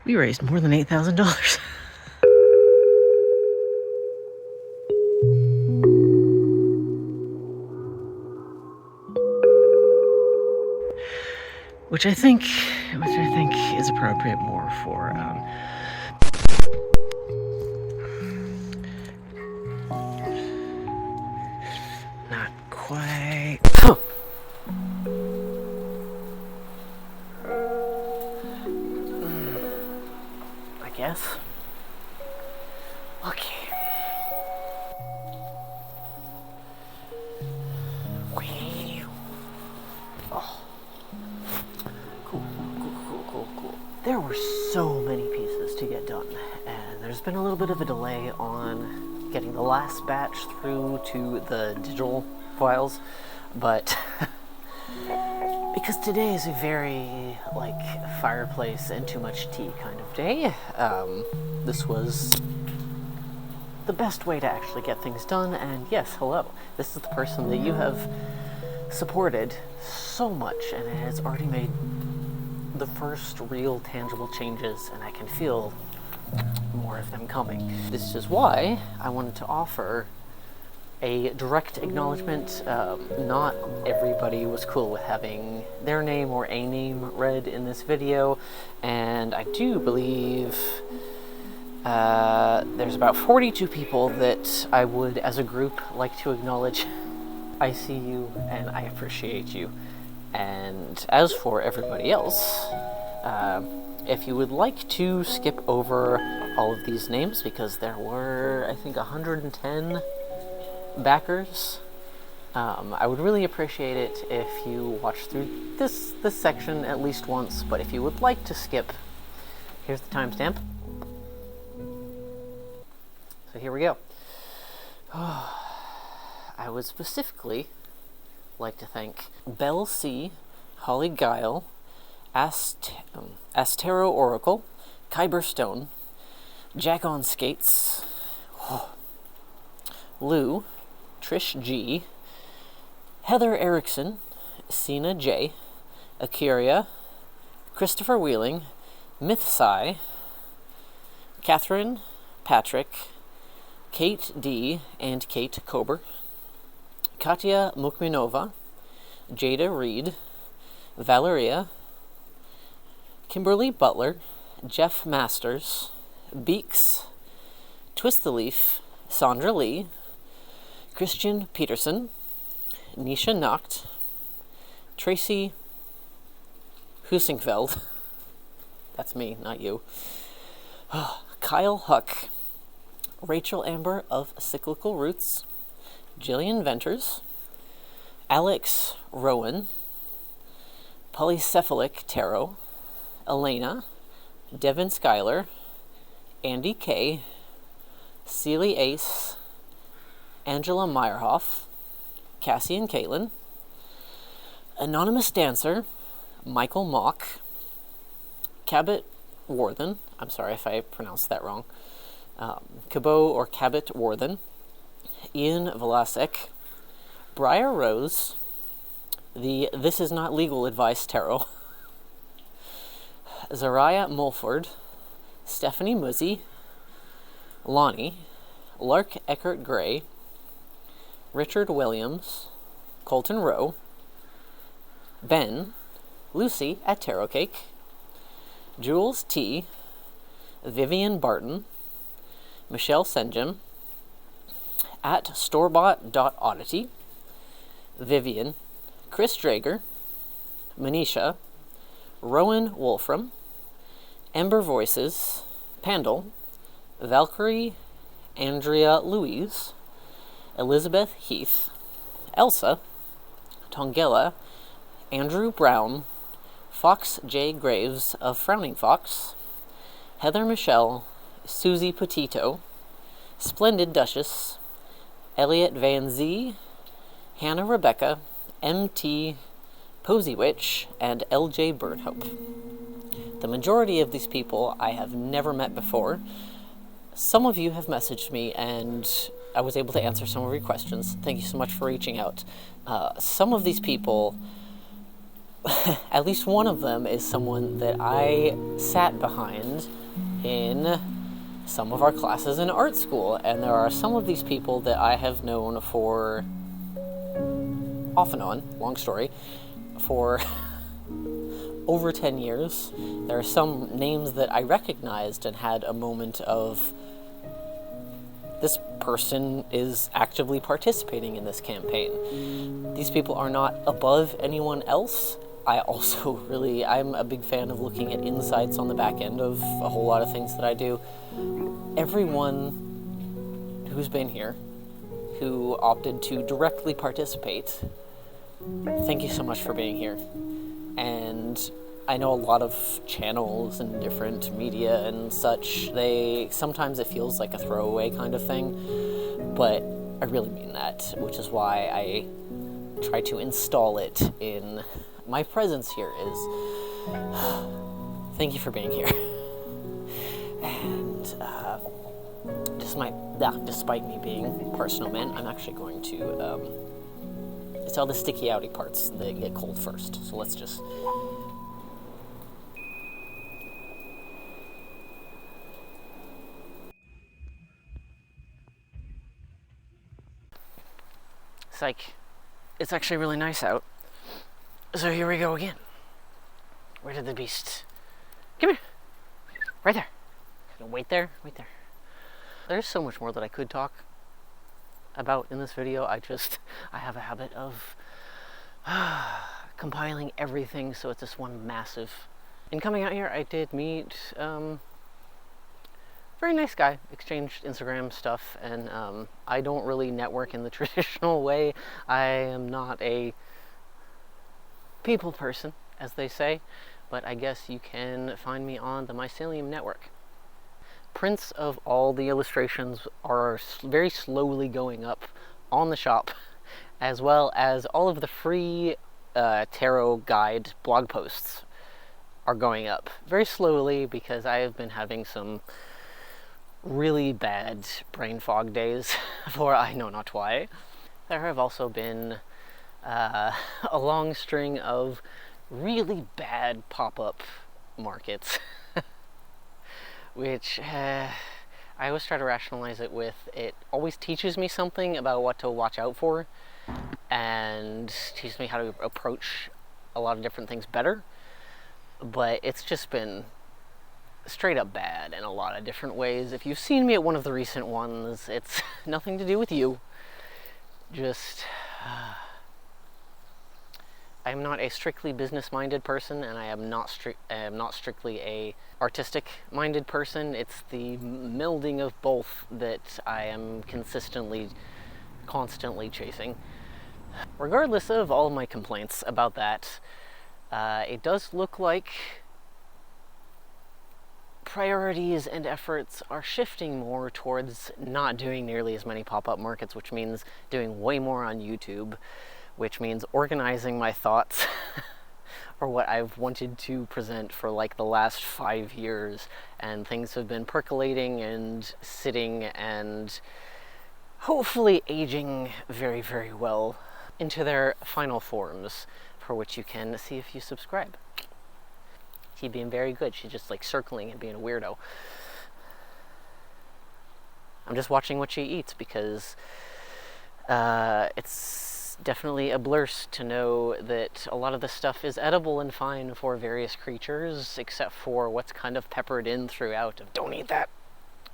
We raised more than $8,000. Which I think is appropriate more for not quite. I guess. Okay. Oh. Cool. There were so many pieces to get done, and there's been a little bit of a delay on getting the last batch through to the digital files, but because today is a very, fireplace and too much tea kind of day, this was the best way to actually get things done. And yes, hello, this is the person that you have supported so much, and it has already made the first real tangible changes, and I can feel more of them coming. This is why I wanted to offer a direct acknowledgement. Not everybody was cool with having their name or a name read in this video, and I do believe there's about 42 people that I would, as a group, like to acknowledge. I see you and I appreciate you. And as for everybody else, if you would like to skip over all of these names, because there were, I think, 110 backers, I would really appreciate it if you watch through this section at least once. But if you would like to skip, here's the timestamp. So here we go. I would specifically like to thank Belle C., Holly Guile, Astero Oracle, Kyber Stone, Jack on Skates, Lou, Trish G., Heather Erickson, Sina J., Akiria, Christopher Wheeling, Mythsci, Catherine, Patrick, Kate D. and Kate Kober, Katya Mukminova, Jada Reed, Valeria, Kimberly Butler, Jeff Masters, Beeks, Twist the Leaf, Sandra Lee, Christian Peterson, Nisha Nacht, Tracy Husingfeld, that's me, not you, Kyle Huck, Rachel Amber of Cyclical Roots, Jillian Venters, Alex Rowan, Polycephalic Tarot, Elena, Devin Schuyler, Andy K., Celie Ace, Angela Meyerhoff, Cassie and Caitlin, Anonymous Dancer, Michael Mock, Cabot Worthen, I'm sorry if I pronounced that wrong, Cabot or Cabot Worthen, Ian Velasek, Briar Rose, the This Is Not Legal Advice Tarot, Zariah Mulford, Stephanie Muzzy, Lonnie, Lark Eckert Gray, Richard Williams, Colton Rowe, Ben, Lucy at Tarot Cake, Jules T., Vivian Barton, Michelle Senjum, at storebought.oddity, Vivian, Chris Drager, Manisha, Rowan Wolfram, Ember Voices, Pandal, Valkyrie, Andrea Louise, Elizabeth Heath, Elsa, Tongella, Andrew Brown, Fox J. Graves of Frowning Fox, Heather Michelle, Susie Petito, Splendid Duchess, Elliot Van Z, Hannah Rebecca, M.T., Posy Witch, and L.J. Birdhope. The majority of these people I have never met before. Some of you have messaged me, and I was able to answer some of your questions. Thank you so much for reaching out. Some of these people at least one of them is someone that I sat behind in some of our classes in art school, and there are some of these people that I have known for, off and on, long story, for over 10 years. There are some names that I recognized and had a moment of, this person is actively participating in this campaign. These people are not above anyone else. I'm a big fan of looking at insights on the back end of a whole lot of things that I do. Everyone who's been here, who opted to directly participate, thank you so much for being here. And I know a lot of channels and different media and such, sometimes it feels like a throwaway kind of thing, but I really mean that, which is why I try to install it in my presence here is thank you for being here. And despite me being personal, man, I'm actually going to it's all the sticky outy parts that get cold first. So let's just psych. It's actually really nice out. So here we go again. Where did the beast? Come here. Right there. Wait there. Wait there. There's so much more that I could talk about in this video. I have a habit of compiling everything so it's just one massive. In coming out here, I did meet very nice guy, exchanged Instagram stuff, and I don't really network in the traditional way. I am not a people person, as they say, but I guess you can find me on the Mycelium network. Prints of all the illustrations are very slowly going up on the shop, as well as all of the free tarot guide blog posts are going up very slowly because I have been having some really bad brain fog days for I know not why. There have also been a long string of really bad pop-up markets, which I always try to rationalize it with, it always teaches me something about what to watch out for and teaches me how to approach a lot of different things better, but it's just been straight up bad in a lot of different ways. If you've seen me at one of the recent ones, it's nothing to do with you, just I'm not a strictly business-minded person, and I am not strictly a artistic-minded person. It's the melding of both that I am constantly chasing. Regardless of all of my complaints about that, it does look like priorities and efforts are shifting more towards not doing nearly as many pop-up markets, which means doing way more on YouTube, which means organizing my thoughts or what I've wanted to present for like the last 5 years, and things have been percolating and sitting and hopefully aging very, very well into their final forms, for which you can see if you subscribe. She's being very good. She's just like circling and being a weirdo. I'm just watching what she eats because it's definitely a blurse to know that a lot of the stuff is edible and fine for various creatures, except for what's kind of peppered in throughout of don't eat that.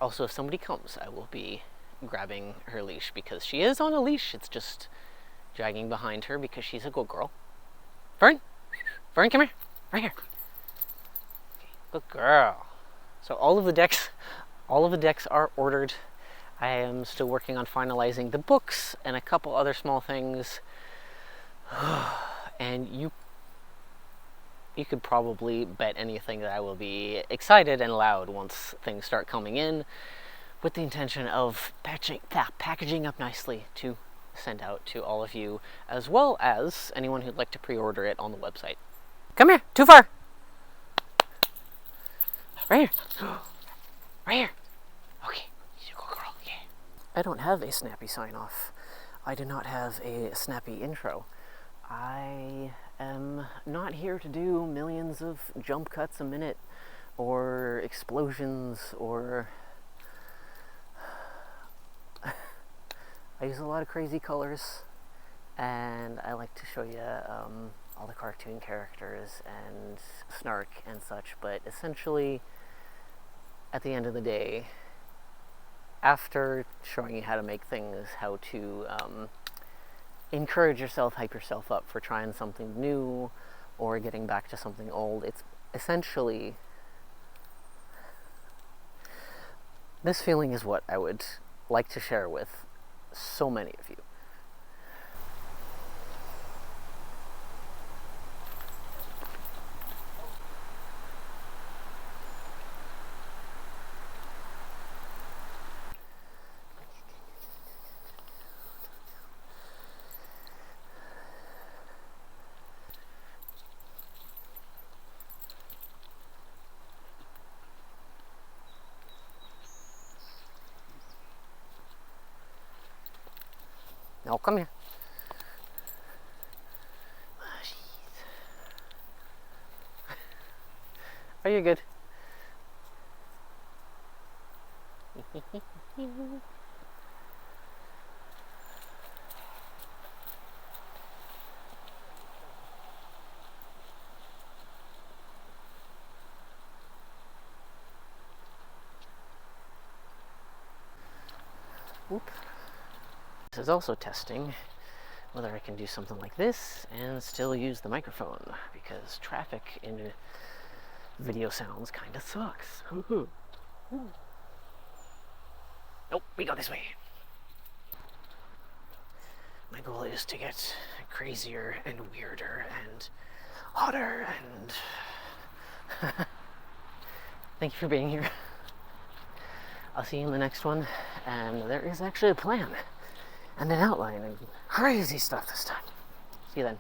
Also, if somebody comes, I will be grabbing her leash because she is on a leash. It's just dragging behind her because she's a good girl. Vern, come here, right here. Good girl. So all of the decks are ordered. I am still working on finalizing the books and a couple other small things. And you could probably bet anything that I will be excited and loud once things start coming in, with the intention of packaging up nicely to send out to all of you, as well as anyone who'd like to pre-order it on the website. Come here, too far. Right here. Right here. Okay. I don't have a snappy sign-off. I do not have a snappy intro. I am not here to do millions of jump cuts a minute or explosions or... I use a lot of crazy colors, and I like to show you all the cartoon characters and snark and such, but essentially, at the end of the day, after showing you how to make things, how to encourage yourself, hype yourself up for trying something new or getting back to something old, it's essentially... this feeling is what I would like to share with so many of you. Now come here. Oh, jeez. Are you good? Whoop. This is also testing whether I can do something like this and still use the microphone, because traffic in video sounds kind of sucks. Nope, we go this way. My goal is to get crazier and weirder and hotter and... Thank you for being here. I'll see you in the next one, and there is actually a plan and an outline and crazy stuff this time. See you then.